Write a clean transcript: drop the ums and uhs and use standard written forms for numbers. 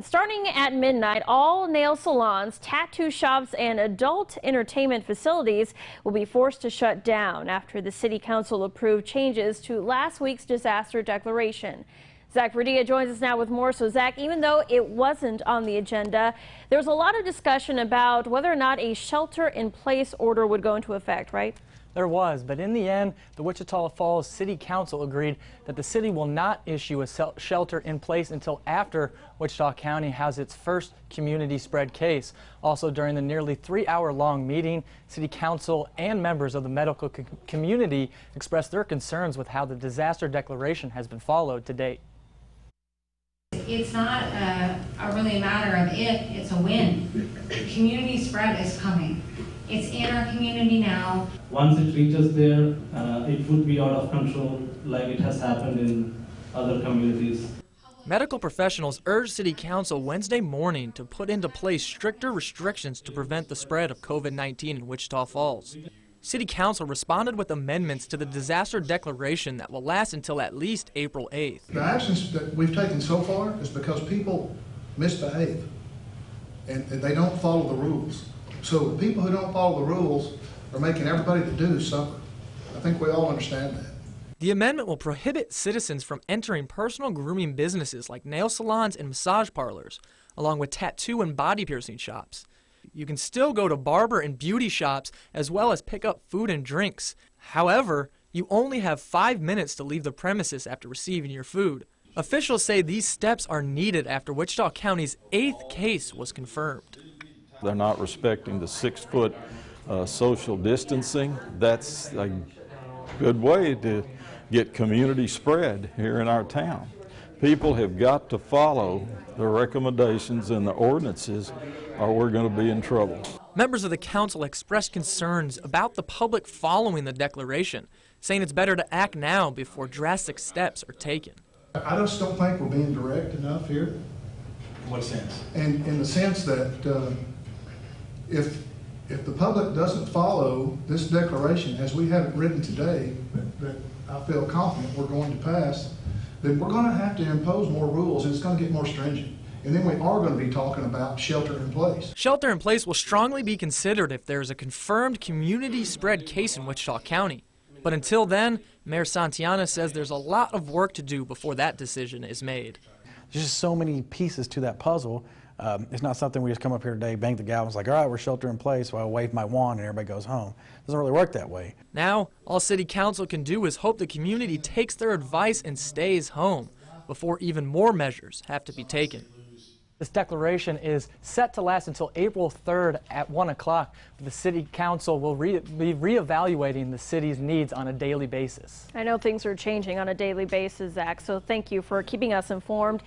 Starting at midnight, all nail salons, tattoo shops, and adult entertainment facilities will be forced to shut down after the City Council approved changes to last week's disaster declaration. Zach Verdia joins us now with more. So, Zach, even though it wasn't on the agenda, there was a lot of discussion about whether or not a shelter-in-place order would go into effect, right? There was, but in the end, the Wichita Falls City Council agreed that the city will not issue a shelter in place until after Wichita County has its first community spread case. Also, during the nearly 3-hour-long meeting, City Council and members of the medical community expressed their concerns with how the disaster declaration has been followed to date. It's not really a matter of if, it's a when. Community spread is coming. It's in our community now. Once it reaches there, it would be out of control like it has happened in other communities. Medical professionals urged City Council Wednesday morning to put into place stricter restrictions to prevent the spread of COVID-19 in Wichita Falls. City Council responded with amendments to the disaster declaration that will last until at least April 8th. The actions that we've taken so far is because people misbehave and they don't follow the rules. So the people who don't follow the rules are making everybody that do suffer. I think we all understand that. The amendment will prohibit citizens from entering personal grooming businesses like nail salons and massage parlors, along with tattoo and body piercing shops. You can still go to barber and beauty shops as well as pick up food and drinks. However, you only have 5 minutes to leave the premises after receiving your food. Officials say these steps are needed after Wichita County's 8th case was confirmed. They're not respecting the 6-foot social distancing. That's a good way to get community spread here in our town. People have got to follow the recommendations and the ordinances or we're going to be in trouble. Members of the council expressed concerns about the public following the declaration, saying it's better to act now before drastic steps are taken. I just don't think we're being direct enough here. In what sense? And in the sense that if the public doesn't follow this declaration as we have it written today, that I feel confident we're going to pass, then we're going to have to impose more rules and it's going to get more stringent. And then we are going to be talking about shelter in place. Shelter in place will strongly be considered if there is a confirmed community spread case in Wichita County. But until then, Mayor Santillana says there's a lot of work to do before that decision is made. There's just so many pieces to that puzzle. It's not something we just come up here today, bang the gavel, it's like, all right, we're shelter in place, so I'll wave my wand and everybody goes home. It doesn't really work that way. Now, all City Council can do is hope the community takes their advice and stays home before even more measures have to be taken. This declaration is set to last until April 3rd at 1 o'clock. The City Council will be reevaluating the city's needs on a daily basis. I know things are changing on a daily basis, Zach, so thank you for keeping us informed.